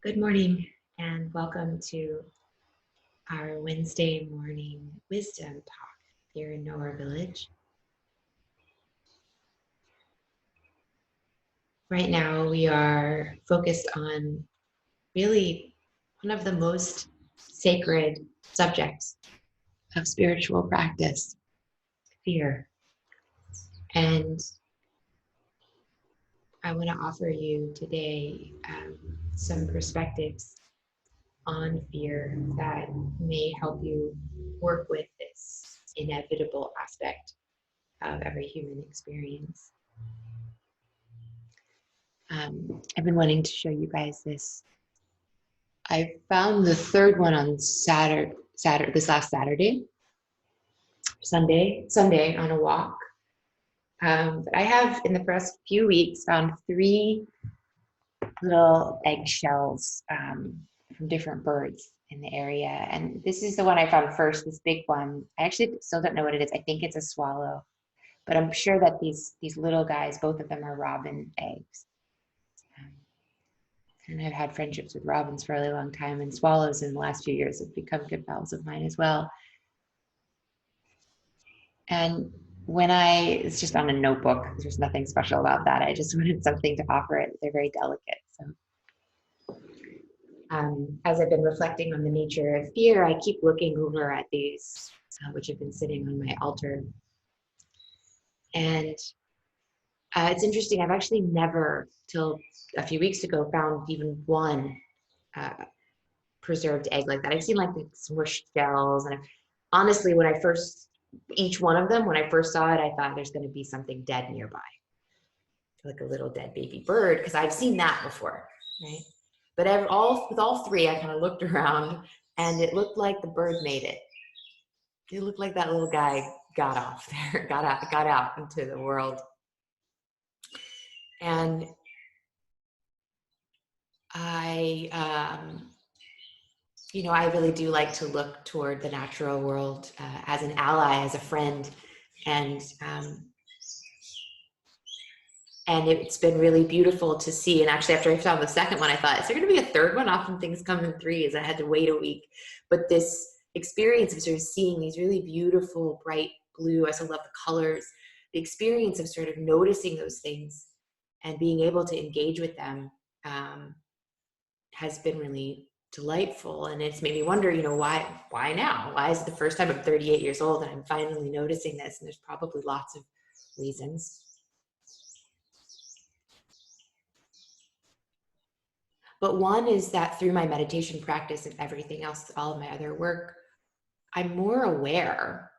Good morning and welcome to our Wednesday morning wisdom talk here in Nowhere Village. Right now we are focused on really one of the most sacred subjects of spiritual practice, fear. And I want to offer you today some perspectives on fear that may help you work with this inevitable aspect of every human experience. I've been wanting to show you guys this. I found the third one on this last Sunday on a walk. But I have in the past few weeks found 3 little eggshells from different birds in the area. And this is the one I found first, this big one. I actually still don't know what it is. I think it's a swallow, but I'm sure that these little guys, both of them are robin eggs. And I've had friendships with robins for a really long time, and swallows in the last few years have become good pals of mine as well. And it's just on a notebook, there's nothing special about that. I just wanted something to offer it. They're very delicate. So as I've been reflecting on the nature of fear, I keep looking over at these, which have been sitting on my altar. And it's interesting, I've actually never, till a few weeks ago, found even one preserved egg like that. I've seen like the smushed shells, and honestly, when I first saw it, I thought there's going to be something dead nearby, like a little dead baby bird, because I've seen that before, right? But with all 3, I kind of looked around, and it looked like the bird made it. It looked like that little guy got off there, got out into the world. And I really do like to look toward the natural world as an ally, as a friend, and it's been really beautiful to see. And actually, after I found the second one, I thought, is there going to be a third one? Often things come in 3s. I had to wait a week, but this experience of sort of seeing these really beautiful, bright blue, I still love the colors, the experience of sort of noticing those things and being able to engage with them has been really delightful. And it's made me wonder, why now? Why is it the first time I'm 38 years old and I'm finally noticing this? And there's probably lots of reasons. But one is that through my meditation practice and everything else, all of my other work, I'm more aware.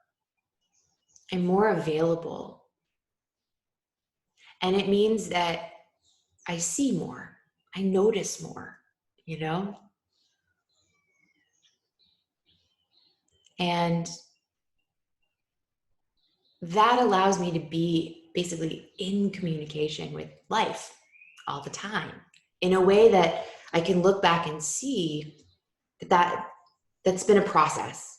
I'm more available. And it means that I see more. I notice more, And that allows me to be basically in communication with life all the time in a way that I can look back and see that's been a process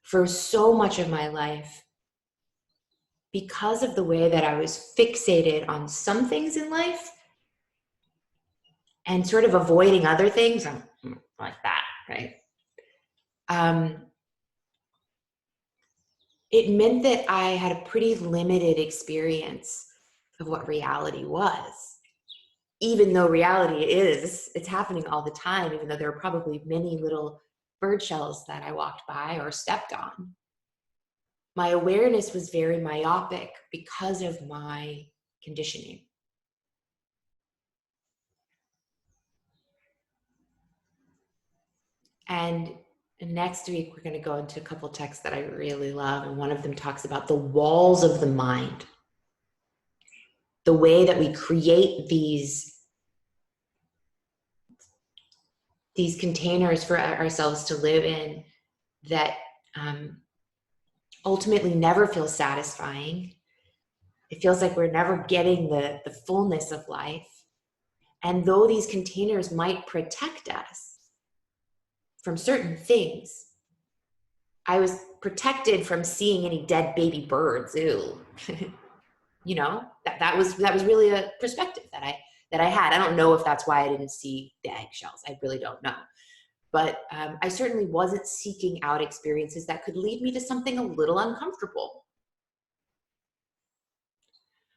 for so much of my life because of the way that I was fixated on some things in life and sort of avoiding other things like that, right? It meant that I had a pretty limited experience of what reality was. Even though reality it's happening all the time, even though there are probably many little bird shells that I walked by or stepped on. My awareness was very myopic because of my conditioning. And next week, we're going to go into a couple texts that I really love. And one of them talks about the walls of the mind. The way that we create these containers for ourselves to live in that ultimately never feel satisfying. It feels like we're never getting the fullness of life. And though these containers might protect us from certain things, I was protected from seeing any dead baby birds. Ew. That was really a perspective that that I had. I don't know if that's why I didn't see the eggshells. I really don't know. But I certainly wasn't seeking out experiences that could lead me to something a little uncomfortable.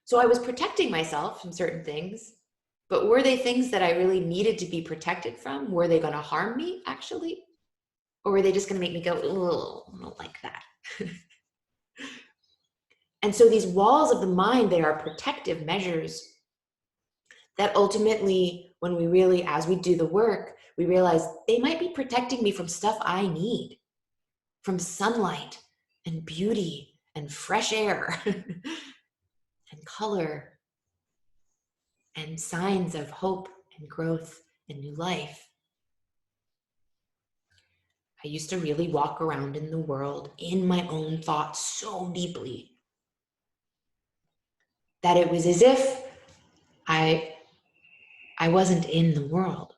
So I was protecting myself from certain things, but were they things that I really needed to be protected from? Were they going to harm me, actually? Or were they just going to make me go, oh, I don't like that? And so these walls of the mind, they are protective measures that ultimately, when we really, as we do the work, we realize they might be protecting me from stuff I need, from sunlight and beauty and fresh air and color and signs of hope and growth and new life. I used to really walk around in the world in my own thoughts so deeply that it was as if I wasn't in the world.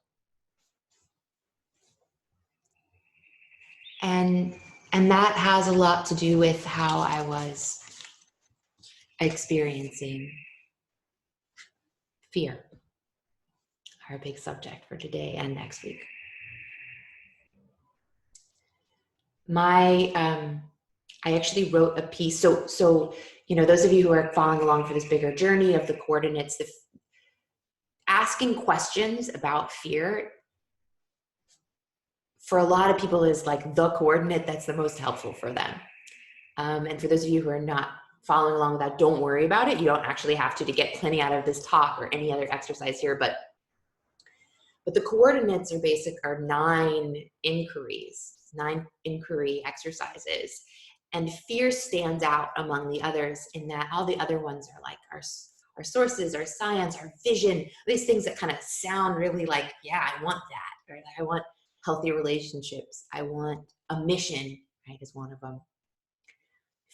And that has a lot to do with how I was experiencing fear, our big subject for today and next week. I actually wrote a piece. So those of you who are following along for this bigger journey of the coordinates, asking questions about fear for a lot of people is like the coordinate that's the most helpful for them. And for those of you who are not following along with that, don't worry about it. You don't actually have to get plenty out of this talk or any other exercise here, but the coordinates are 9 inquiries, 9 inquiry exercises. And fear stands out among the others in that all the other ones are like our sources, our science, our vision, these things that kind of sound really like, yeah, I want that, or I want healthy relationships. I want a mission, right, is one of them.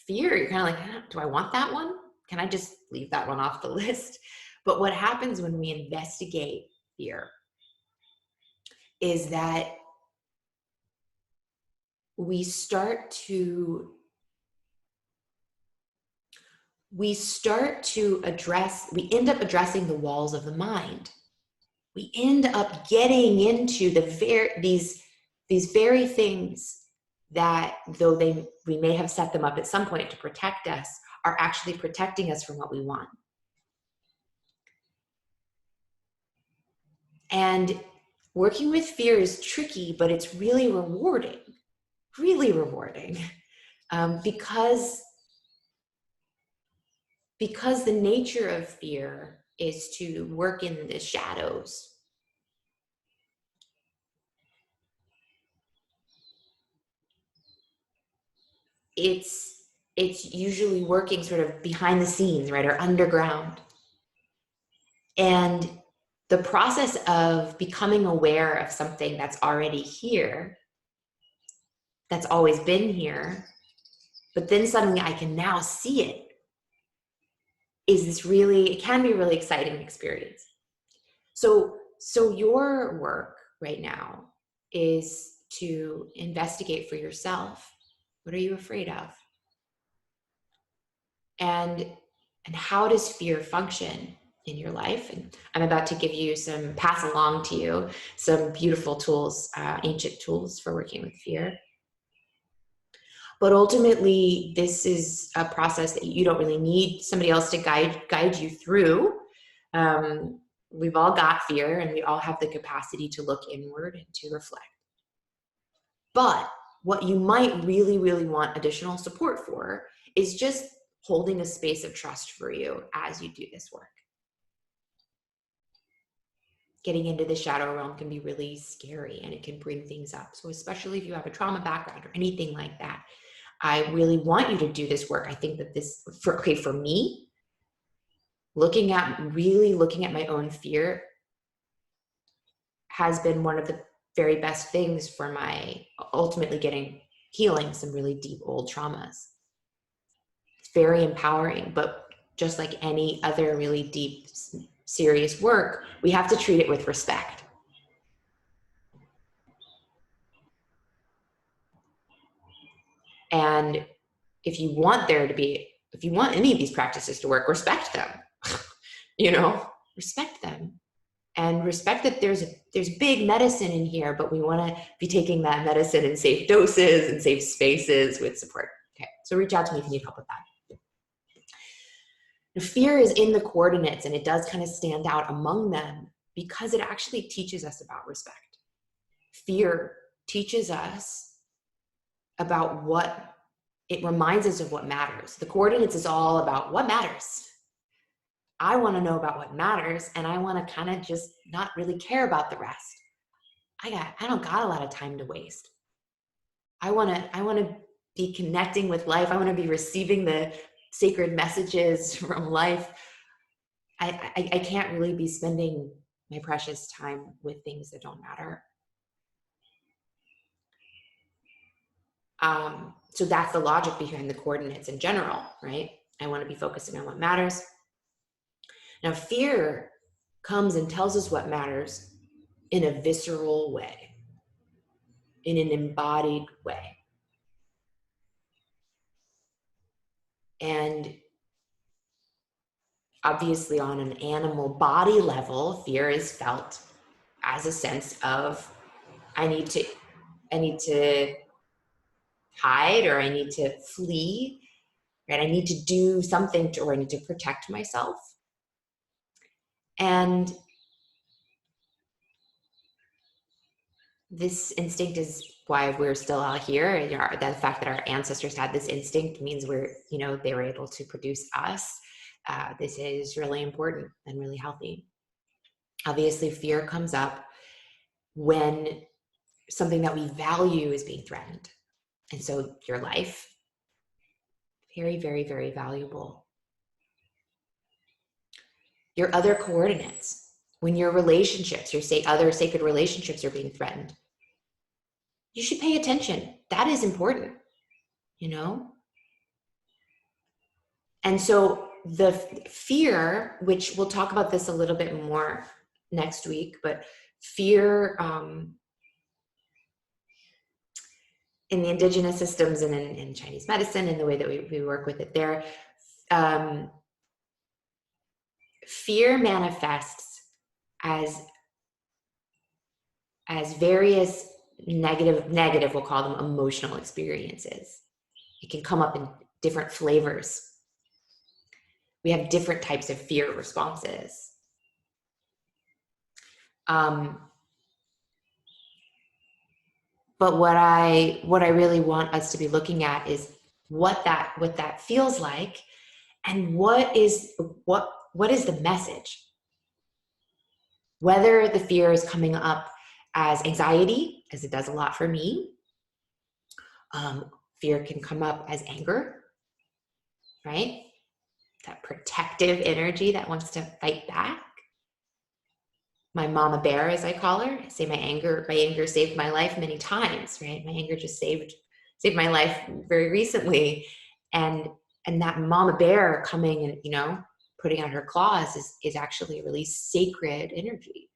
Fear, you're kind of like, do I want that one? Can I just leave that one off the list? But what happens when we investigate fear is that we end up addressing the walls of the mind. We end up getting into these very things that, though we may have set them up at some point to protect us, are actually protecting us from what we want. And working with fear is tricky, but it's really rewarding, because the nature of fear is to work in the shadows. It's usually working sort of behind the scenes, right, or underground. And the process of becoming aware of something that's already here, that's always been here, but then suddenly I can now see it, it can be a really exciting experience. So your work right now is to investigate for yourself, what are you afraid of? And how does fear function in your life? And I'm about to pass along to you some beautiful tools, ancient tools for working with fear. But ultimately, this is a process that you don't really need somebody else to guide you through. We've all got fear, and we all have the capacity to look inward and to reflect. But what you might really, really want additional support for is just holding a space of trust for you as you do this work. Getting into the shadow realm can be really scary, and it can bring things up. So especially if you have a trauma background or anything like that, I really want you to do this work. I think that for me, looking at my own fear has been one of the very best things for my ultimately healing some really deep old traumas. It's very empowering, but just like any other really deep, serious work, we have to treat it with respect. And if you want any of these practices to work, respect them. Respect them. and respect that there's big medicine in here, but we want to be taking that medicine in safe doses and safe spaces with support. Okay, so reach out to me if you need help with that. The fear is in the coordinates, and it does kind of stand out among them because it actually teaches us about respect. Fear teaches us about what, it reminds us of what matters. The coordinates is all about what matters. I want to know about what matters, and I want to kind of just not really care about the rest. I don't got a lot of time to waste. I want to be connecting with life. I want to be receiving the sacred messages from life. I can't really be spending my precious time with things that don't matter. So that's the logic behind the coordinates in general, right? I want to be focusing on what matters. Now, fear comes and tells us what matters in a visceral way, in an embodied way. And obviously on an animal body level, fear is felt as a sense of, I need to hide, or I need to flee, right? I need to do something or I need to protect myself. And this instinct is why we're still out here. The fact that our ancestors had this instinct means they were able to produce us. This is really important and really healthy. Obviously, fear comes up when something that we value is being threatened. And so your life, very, very, very valuable. Your other coordinates, when your relationships, other sacred relationships are being threatened, you should pay attention. That is important, And so the fear, which we'll talk about this a little bit more next week, but fear in the indigenous systems and in Chinese medicine and the way that we work with it there, fear manifests as various negative, we'll call them emotional experiences. It can come up in different flavors. We have different types of fear responses. But what I really want us to be looking at is what that feels like, and what is the message. Whether the fear is coming up as anxiety, as it does a lot for me. Fear can come up as anger, right? That protective energy that wants to fight back. My mama bear, as I call her. I say my anger saved my life many times, right? My anger just saved my life very recently. And that mama bear coming and, putting out her claws is actually a really sacred energy.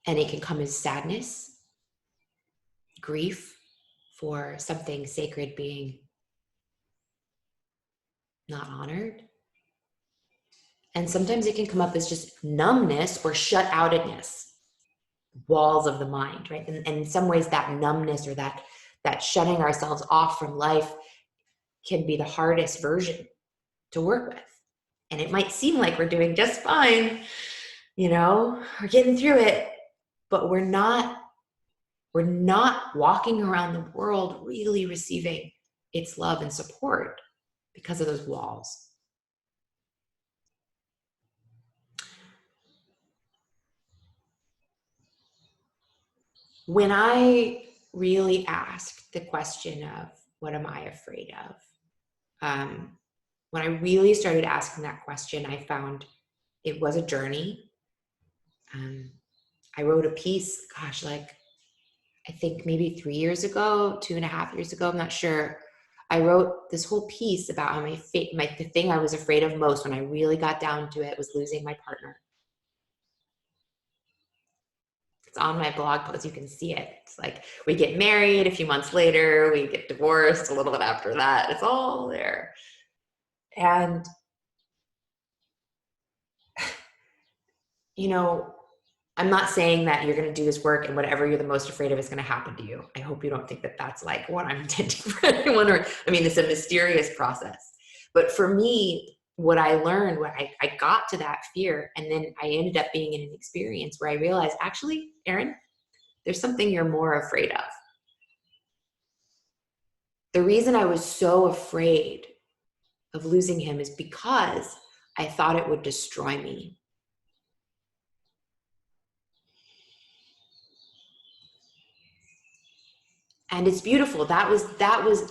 And it can come as sadness, grief for something sacred being not honored. And sometimes it can come up as just numbness or shut outedness, walls of the mind, right? And in some ways that numbness or that shutting ourselves off from life can be the hardest version to work with. And it might seem like we're doing just fine, we're getting through it, but we're not walking around the world really receiving its love and support because of those walls. When I really asked the question of what am I afraid of, when I really started asking that question, I found it was a journey. I wrote a piece, I think maybe 3 years ago, 2.5 years ago, I'm not sure. I wrote this whole piece about how the thing I was afraid of most when I really got down to it was losing my partner. It's on my blog post. You can see it. It's like we get married, a few months later, we get divorced a little bit after that. It's all there. And you know, I'm not saying that you're going to do this work and whatever you're the most afraid of is going to happen to you. I hope you don't think that that's like what I'm intending for anyone, or, I mean, it's a mysterious process. But for me, what I learned when I got to that fear, and then I ended up being in an experience where I realized, actually, Erin, there's something you're more afraid of. The reason I was so afraid of losing him is because I thought it would destroy me. And it's beautiful. That was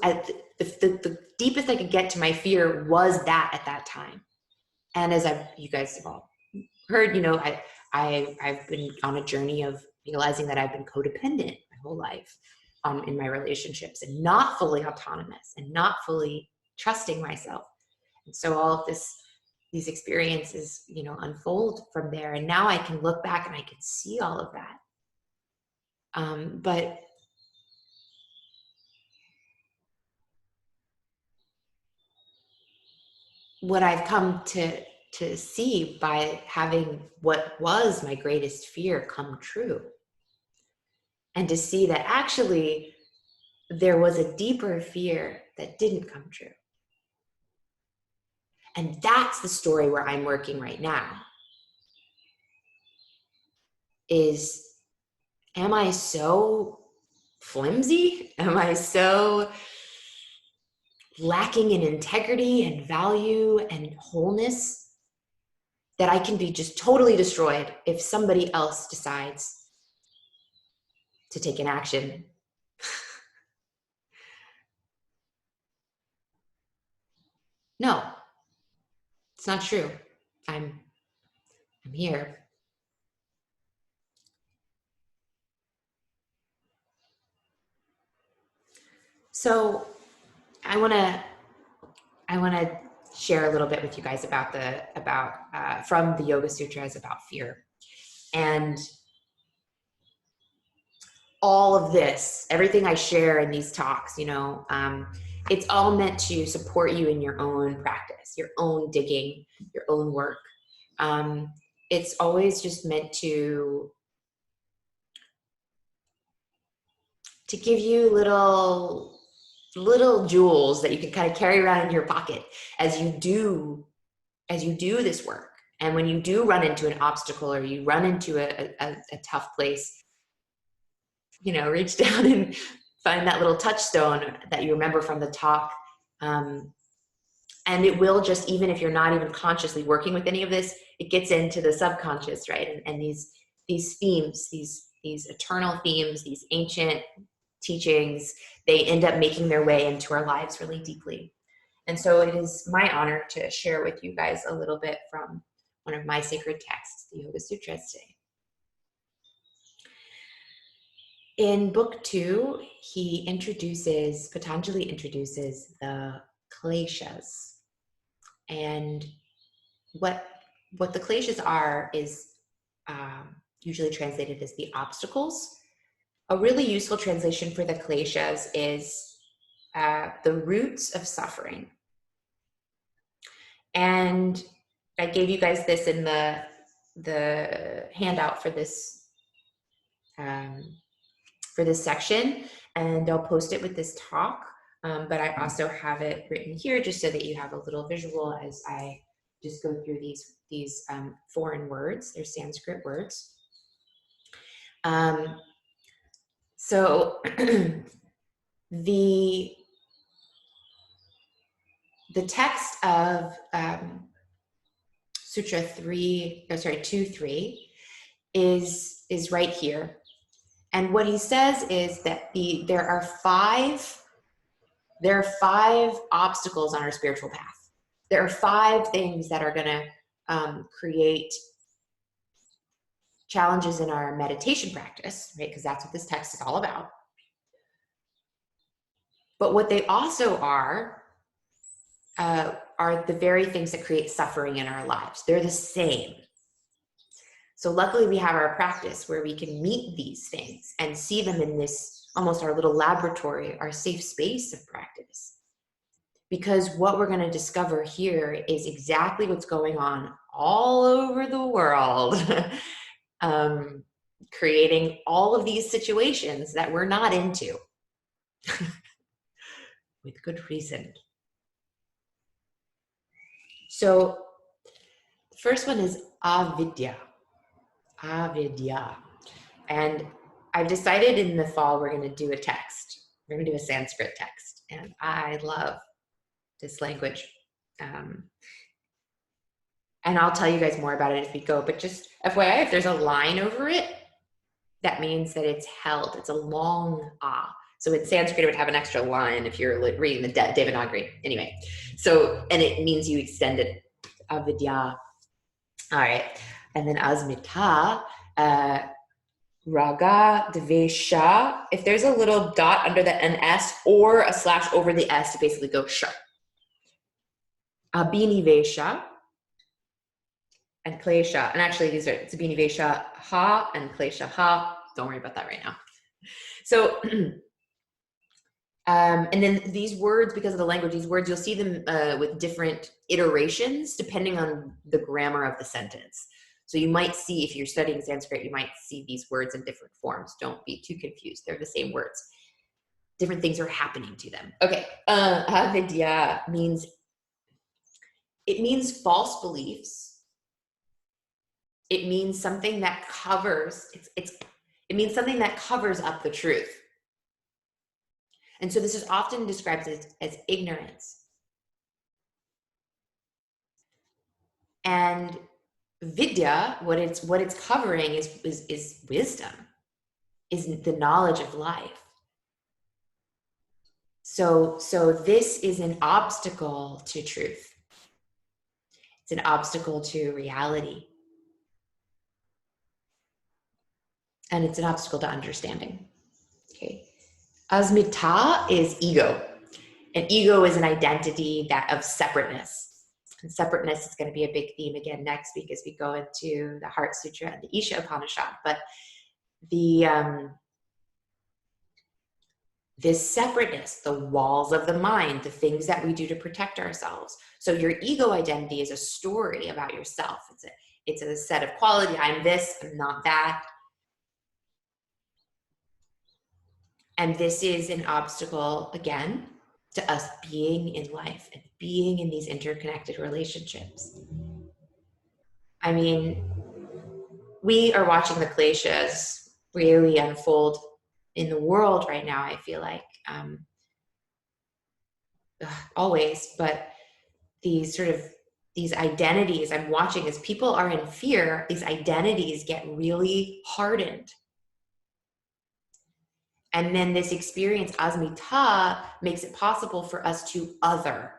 at the deepest I could get to my fear was that at that time. And as you guys have all heard, you know, I've been on a journey of realizing that I've been codependent my whole life in my relationships, and not fully autonomous and not fully trusting myself. And so all of these experiences, you know, unfold from there. And now I can look back and I can see all of that. But what I've come to see by having what was my greatest fear come true, and to see that actually there was a deeper fear that didn't come true. And that's the story where I'm working right now. Is, am I so flimsy? Am I so lacking in integrity and value and wholeness that I can be just totally destroyed if somebody else decides to take an action? No, it's not true. I'm here. So I want to share a little bit with you guys about from the Yoga Sutras about fear. And all of this, everything I share in these talks, you know, it's all meant to support you in your own practice, your own digging, your own work. It's always just meant to give you little jewels that you can kind of carry around in your pocket as you do this work. And when you do run into an obstacle, or you run into a tough place, you know, reach down and find that little touchstone that you remember from the talk. And it will just, even if you're not even consciously working with any of this, it gets into the subconscious, right? And these themes, these eternal themes, these ancient teachings, they end up making their way into our lives really deeply. And so it is my honor to share with you guys a little bit from one of my sacred texts, the Yoga Sutras today. In book 2, Patanjali introduces the kleshas. And what the kleshas are is usually translated as the obstacles. A really useful translation for the kleshas is the roots of suffering. And I gave you guys this in the handout for this section, and I'll post it with this talk. But I also have it written here just so that you have a little visual as I just go through these foreign words. They're Sanskrit words. So the text of Sutra 2.3 is right here. And what he says is that there are five obstacles on our spiritual path. There are 5 things that are going to create challenges in our meditation practice, right? Because that's what this text is all about. But what they also are the very things that create suffering in our lives. They're the same. So luckily we have our practice where we can meet these things and see them in this, almost our little laboratory, our safe space of practice. Because what we're going to discover here is exactly what's going on all over the world, creating all of these situations that we're not into with good reason. So the first one is avidya. Avidya. And I've decided in the fall we're going to do a text. We're going to do a Sanskrit text. And I love this language. And I'll tell you guys more about it as we go. But just FYI, if there's a line over it, that means that it's held. It's a long ah. So in Sanskrit, it would have an extra line if you're reading the Devanagari. Anyway, so, and it means you extend it. Avidya. All right. And then asmita, raga, dvesha. If there's a little dot under the NS or a slash over the S to basically go sha. Abhinivesha and klesha. And actually these are abhinivesha ha and klesha ha. Don't worry about that right now. So, and then these words, because of the language, these words, you'll see them with different iterations depending on the grammar of the sentence. So you might see, if you're studying Sanskrit, you might see these words in different forms. Don't be too confused. They're the same words. Different things are happening to them. Okay, avidya means, it means false beliefs. It means something that covers, it means something that covers up the truth. And so this is often described as ignorance. And vidya, what it's covering is wisdom, is the knowledge of life. So this is an obstacle to truth. It's an obstacle to reality. And it's an obstacle to understanding. Okay. Asmita is ego. And ego is an identity of separateness. And separateness is going to be a big theme again next week as we go into the Heart Sutra and the Isha Upanishad. But this separateness, the walls of the mind, the things that we do to protect ourselves. So your ego identity is a story about yourself. It's a set of quality. I'm this, I'm not that. And this is an obstacle, again, to us being in life and being in these interconnected relationships. I mean, we are watching the kleshas really unfold in the world right now, I feel like. Always, but these identities I'm watching, as people are in fear, these identities get really hardened. And then this experience, asmita, makes it possible for us to other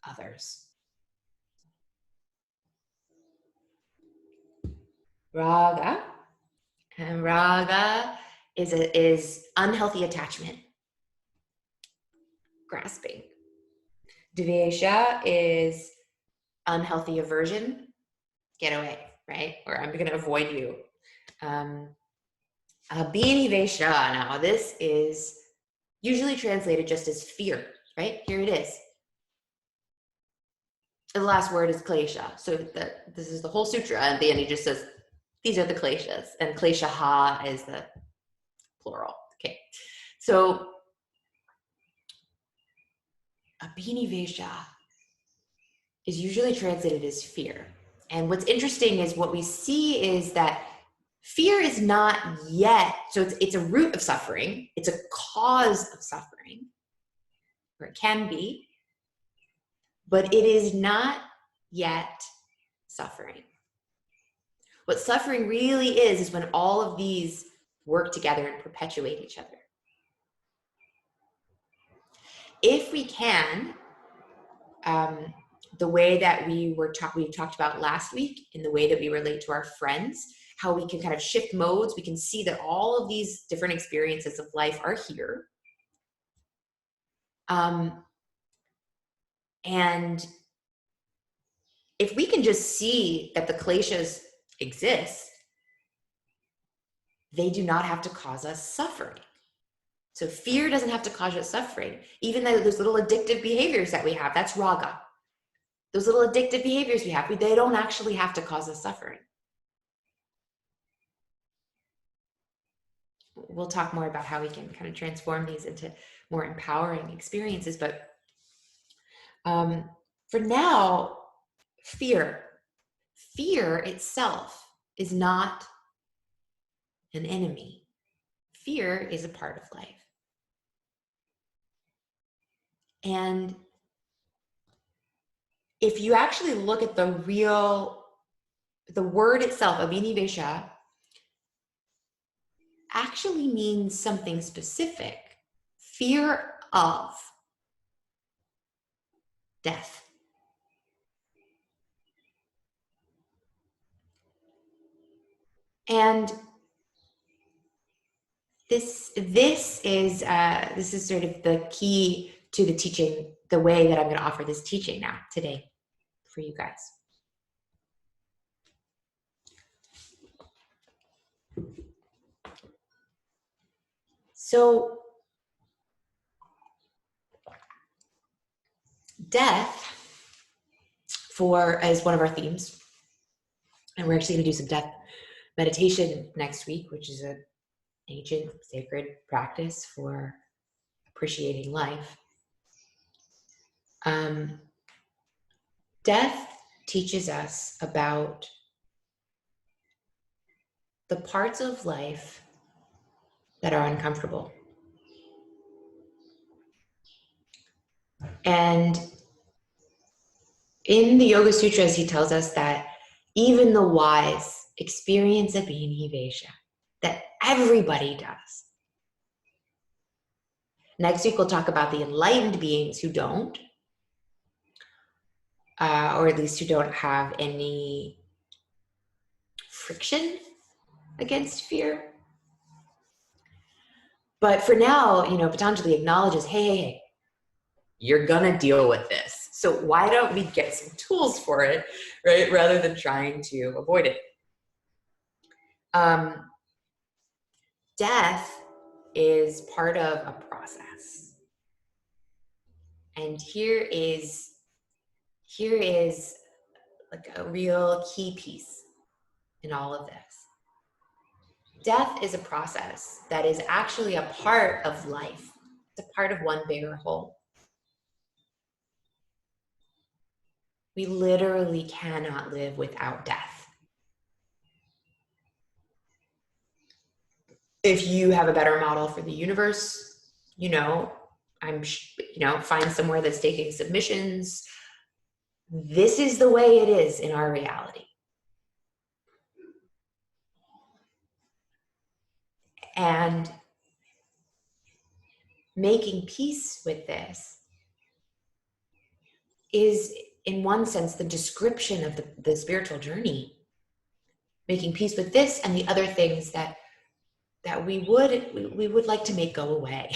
others. Raga, and raga is unhealthy attachment, grasping. Dvesha is unhealthy aversion, get away, right? Or I'm going to avoid you. Abhinivesha, now this is usually translated just as fear, right? Here it is. The last word is klesha. So this is the whole sutra. And at the end, he just says, these are the kleshas. And kleshaha is the plural. Okay. So abhinivesha is usually translated as fear. And what's interesting is what we see is that fear is not yet, so it's a root of suffering. It's a cause of suffering, or it can be, but it is not yet suffering. What suffering really is when all of these work together and perpetuate each other. If we can, the way that we talked about last week, in the way that we relate to our friends, how we can kind of shift modes, we can see that all of these different experiences of life are here. And if we can just see that the kleshas exist, they do not have to cause us suffering. So fear doesn't have to cause us suffering. Even those little addictive behaviors that we have, that's raga. those little addictive behaviors we have, they don't actually have to cause us suffering. We'll talk more about how we can kind of transform these into more empowering experiences. But for now, fear itself is not an enemy. Fear is a part of life. And if you actually look at the word itself, abhinivesha, actually means something specific. Fear of death. And this is sort of the key to the teaching, the way that I'm going to offer this teaching now today for you guys. So death is one of our themes, and we're actually going to do some death meditation next week, which is an ancient sacred practice for appreciating life. Death teaches us about the parts of life that are uncomfortable. And in the Yoga Sutras, he tells us that even the wise experience abhinivesha, that everybody does. Next week, we'll talk about the enlightened beings who don't, or at least who don't have any friction against fear. But for now, Patanjali acknowledges, hey, you're gonna deal with this. So why don't we get some tools for it, right? Rather than trying to avoid it. Death is part of a process. And here is like a real key piece in all of this. Death is a process that is actually a part of life. It's a part of one bigger whole. We literally cannot live without death. If you have a better model for the universe, find somewhere that's taking submissions. This is the way it is in our reality. And making peace with this is, in one sense, the description of the spiritual journey. Making peace with this and the other things that we would like to make go away.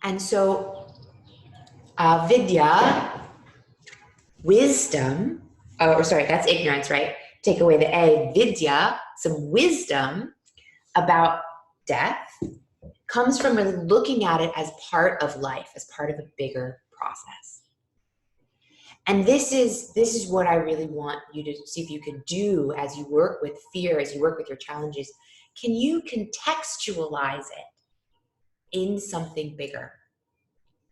And so vidya, wisdom, that's ignorance, right? Take away the A, vidya, some wisdom about death comes from really looking at it as part of life, as part of a bigger process. And this is what I really want you to see if you can do as you work with fear, as you work with your challenges. Can you contextualize it in something bigger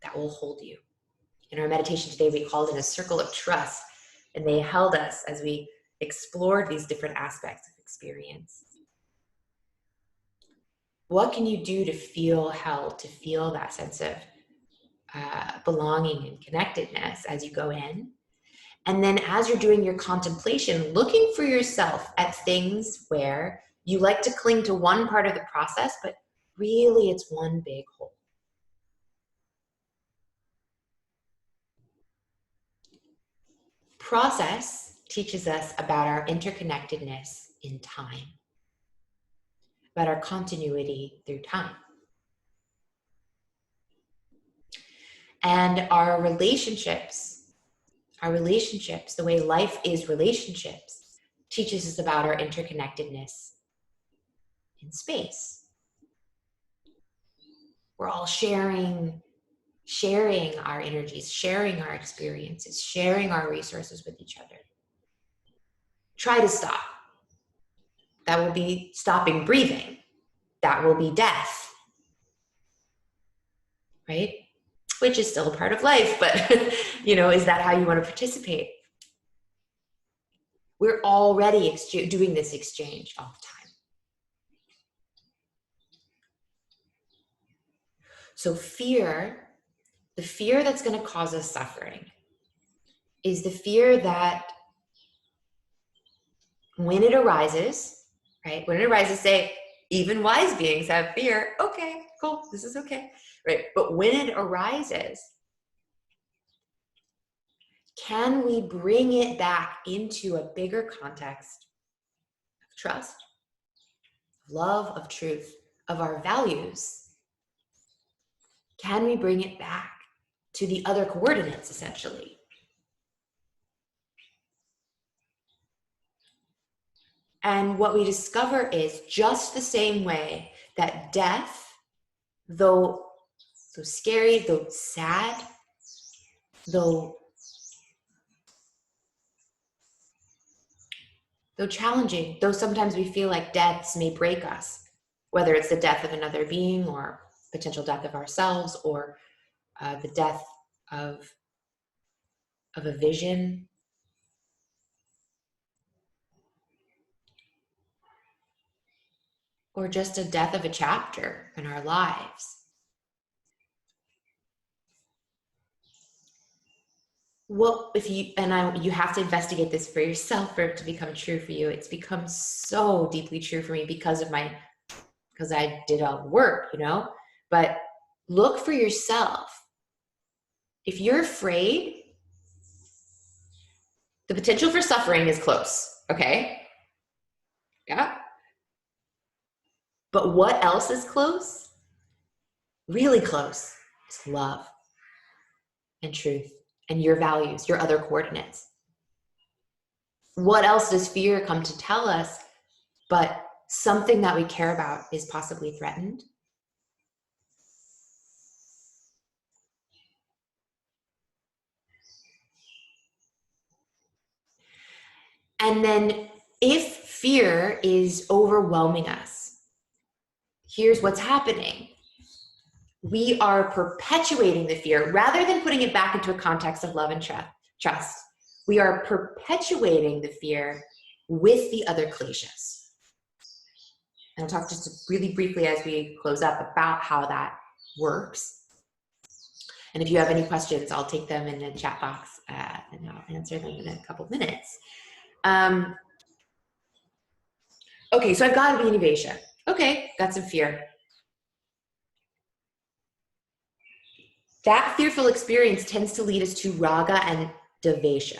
that will hold you? In our meditation today, we called it a circle of trust, and they held us as we explored these different aspects of experience. What can you do to feel held, to feel that sense of belonging and connectedness as you go in? And then as you're doing your contemplation, looking for yourself at things where you like to cling to one part of the process, but really it's one big whole. Process teaches us about our interconnectedness in time, about our continuity through time. And our relationships, the way life is relationships, teaches us about our interconnectedness in space. We're all sharing our energies, sharing our experiences, sharing our resources with each other. Try to stop. That will be stopping breathing. That will be death, right? Which is still a part of life, but is that how you want to participate? We're already doing this exchange all the time. So fear, the fear that's going to cause us suffering, is the fear that when it arises, right? When it arises, say, even wise beings have fear. Okay, cool, this is okay, right? But when it arises, can we bring it back into a bigger context of trust, of love, of truth, of our values? Can we bring it back to the other coordinates, essentially? And what we discover is just the same way that death, though scary, though sad, though challenging, though sometimes we feel like deaths may break us, whether it's the death of another being or potential death of ourselves, or the death of a vision. Or just a death of a chapter in our lives. Well, you have to investigate this for yourself for it to become true for you. It's become so deeply true for me because I did all the work, but look for yourself. If you're afraid, the potential for suffering is close, okay? Yeah. But what else is close? Really close is love and truth and your values, your other coordinates. What else does fear come to tell us but something that we care about is possibly threatened? And then if fear is overwhelming us, here's what's happening. We are perpetuating the fear rather than putting it back into a context of love and trust. We are perpetuating the fear with the other kleshas. And I'll talk just really briefly as we close up about how that works. And if you have any questions, I'll take them in the chat box and I'll answer them in a couple of minutes. Okay, so I've got a Vinivesha. Okay, got some fear. That fearful experience tends to lead us to raga and devesha.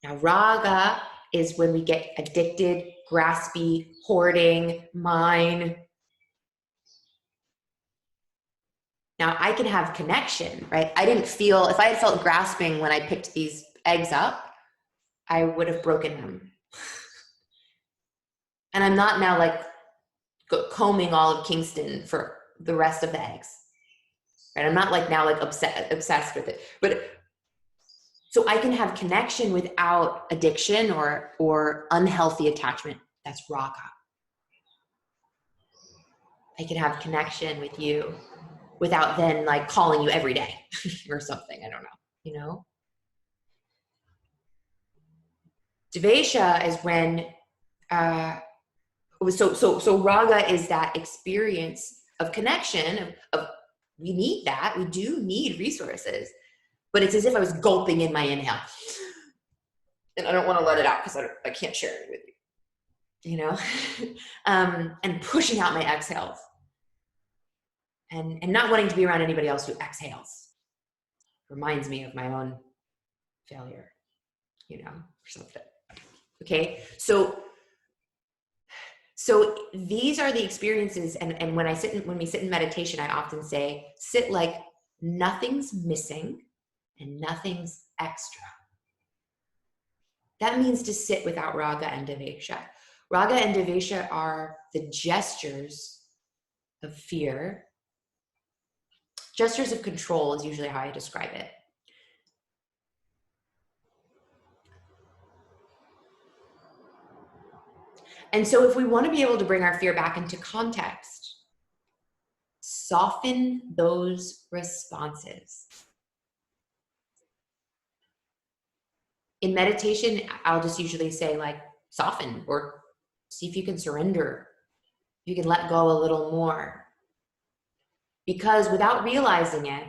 Now, raga is when we get addicted, graspy, hoarding, mine. Now, I can have connection, right? If I had felt grasping when I picked these eggs up, I would have broken them. And I'm not now like combing all of Kingston for the rest of the eggs. Right? I'm not like now like obsessed with it. But so I can have connection without addiction or unhealthy attachment. That's raga. I can have connection with you without then like calling you every day or something. I don't know, Devesha is when so raga is that experience of connection of we need that. We do need resources, but it's as if I was gulping in my inhale, and I don't want to let it out because I can't share it with you, and pushing out my exhales, and not wanting to be around anybody else who exhales. Reminds me of my own failure, or something. Okay, so these are the experiences, and when we sit in meditation, I often say, sit like nothing's missing and nothing's extra. That means to sit without raga and devesha. Raga and devesha are the gestures of fear Gestures of control is usually how I describe it. And so if we want to be able to bring our fear back into context, soften those responses. In meditation, I'll just usually say like soften, or see if you can surrender. You can let go a little more. Because without realizing it,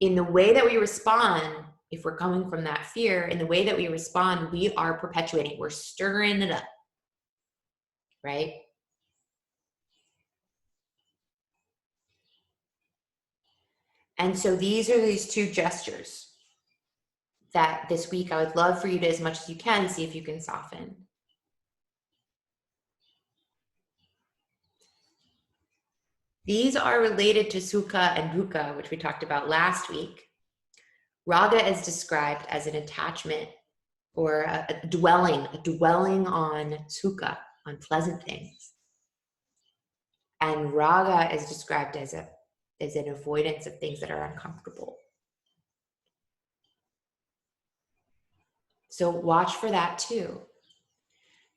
in the way that we respond, if we're coming from that fear, in the way that we respond, we are perpetuating, we're stirring it up, right? And so these are these two gestures that this week I would love for you to, as much as you can, see if you can soften. These are related to sukha and dukkha, which we talked about last week. Raga is described as an attachment or a dwelling on sukha, on pleasant things. And raga is described as an avoidance of things that are uncomfortable. So watch for that too.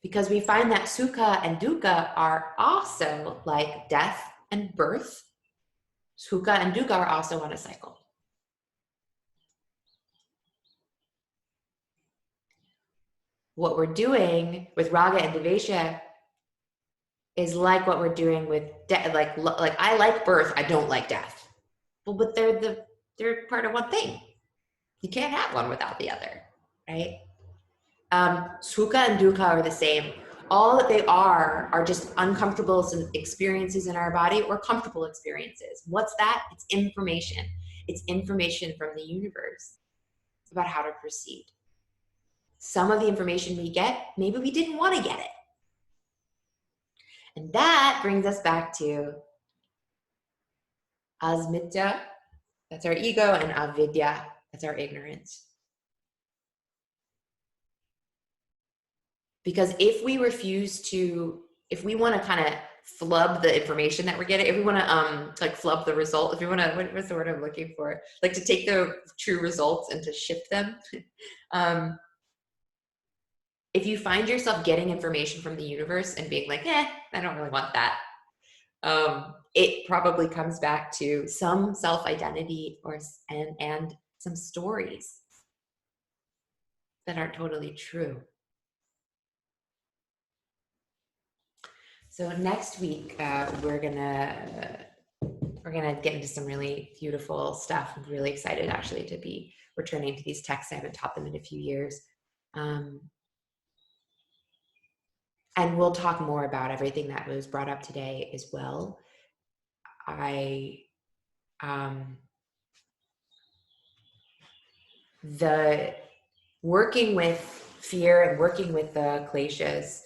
Because we find that sukha and dukkha are also like death and birth. Sukha and dukkha are also on a cycle. What we're doing with raga and devesha is like what we're doing with death. Like I like birth, I don't like death. Well, but they're part of one thing. You can't have one without the other, right? Sukha and dukkha are the same. All that they are just uncomfortable experiences in our body or comfortable experiences. What's that? It's information. It's information from the universe about how to proceed. Some of the information we get, maybe we didn't want to get it. And that brings us back to asmita, that's our ego, and avidya, that's our ignorance. Because if we want to kind of flub the information that we're getting, if we want to like flub the result, if we want to, what's the word I'm looking for? Like to take the true results and to shift them. If you find yourself getting information from the universe and being like, I don't really want that. It probably comes back to some self-identity and some stories that aren't totally true. So next week, we're gonna get into some really beautiful stuff. I'm really excited actually to be returning to these texts. I haven't taught them in a few years. And we'll talk more about everything that was brought up today as well. The working with fear and working with the kleshas,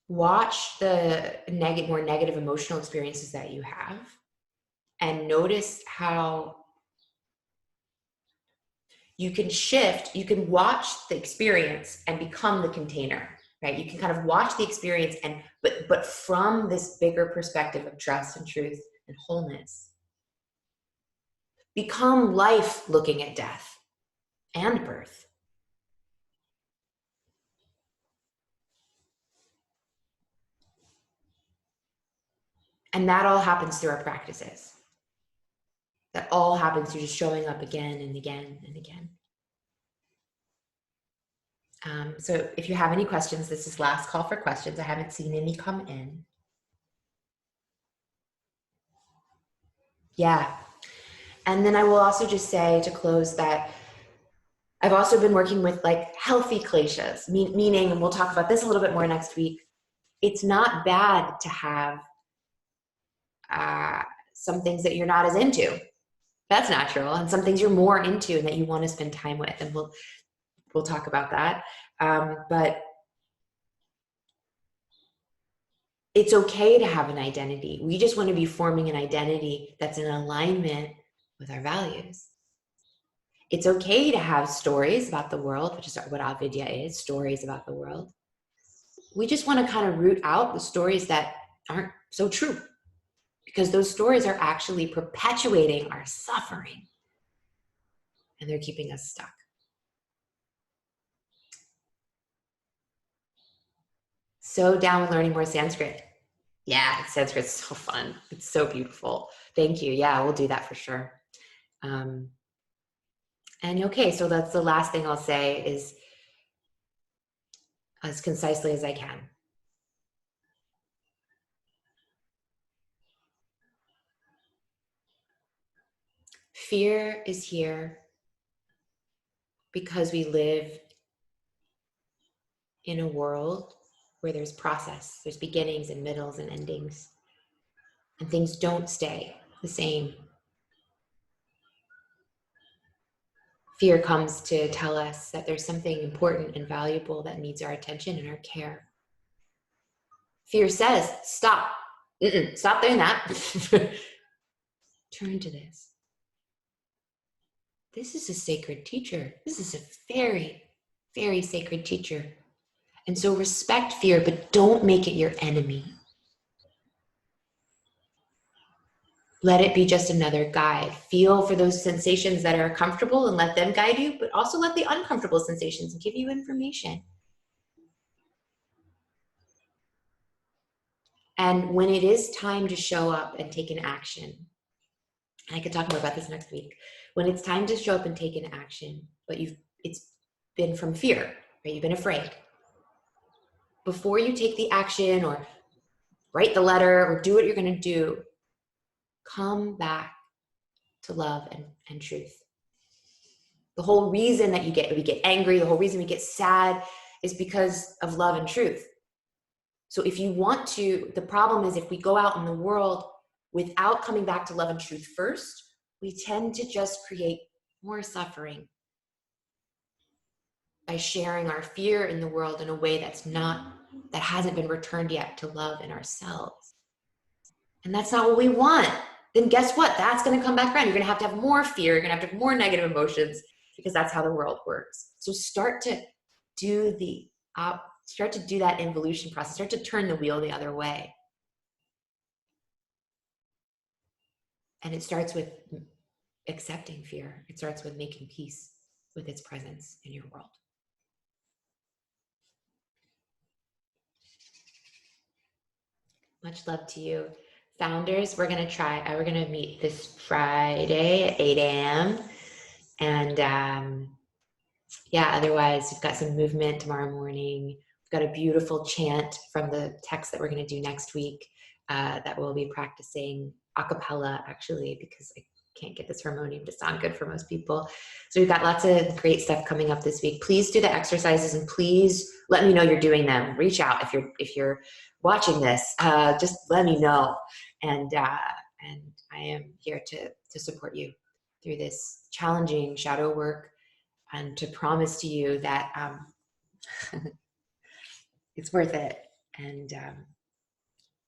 watch the more negative emotional experiences that you have and notice how you can shift, you can watch the experience and become the container, right? You can kind of watch the experience but from this bigger perspective of trust and truth and wholeness. Become life looking at death and birth. And that all happens through our practices. That all happens through just showing up again and again and again. So if you have any questions, this is last call for questions. I haven't seen any come in. Yeah. And then I will also just say to close that I've also been working with like healthy kleshas, meaning, and we'll talk about this a little bit more next week, it's not bad to have some things that you're not as into. That's natural. And some things you're more into and that you want to spend time with. And we'll talk about that. But it's okay to have an identity. We just want to be forming an identity that's in alignment with our values. It's okay to have stories about the world, which is what avidya is, stories about the world. We just want to kind of root out the stories that aren't so true, because those stories are actually perpetuating our suffering and they're keeping us stuck. So down with learning more Sanskrit. Yeah, Sanskrit's so fun. It's so beautiful. Thank you. Yeah, we'll do that for sure. And okay, so that's the last thing I'll say, is as concisely as I can. Fear is here because we live in a world where there's process, there's beginnings and middles and endings, and things don't stay the same. Fear comes to tell us that there's something important and valuable that needs our attention and our care. Fear says, stop. Stop doing that. Turn to this. This is a sacred teacher. This is a very, very sacred teacher. And so respect fear, but don't make it your enemy. Let it be just another guide. Feel for those sensations that are comfortable and let them guide you, but also let the uncomfortable sensations give you information. And when it is time to show up and take an action, and I could talk more about this next week, when it's time to show up and take an action, but it's been from fear, right? You've been afraid. Before you take the action or write the letter or do what you're going to do, come back to love and truth. The whole reason that we get angry, the whole reason we get sad is because of love and truth. So if you want to, the problem is if we go out in the world without coming back to love and truth first, we tend to just create more suffering by sharing our fear in the world in a way that hasn't been returned yet to love in ourselves. And that's not what we want. Then guess what? That's going to come back around. You're going to have more fear. You're going to have more negative emotions, because that's how the world works. So start to do that involution process. Start to turn the wheel the other way. And it starts with accepting fear. It starts with making peace with its presence in your world. Much love to you. Founders, we're going to meet this Friday at 8 a.m. And otherwise we've got some movement tomorrow morning. We've got a beautiful chant from the text that we're going to do next week that we'll be practicing a cappella, actually, because I can't get this harmonium to sound good for most people. So we've got lots of great stuff coming up this week. Please do the exercises and please let me know you're doing them. Reach out if you're watching this. Just let me know, and I am here to support you through this challenging shadow work, and to promise to you that it's worth it. And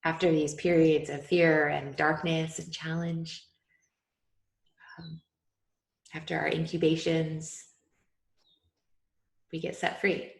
after these periods of fear and darkness and challenge, after our incubations, we get set free.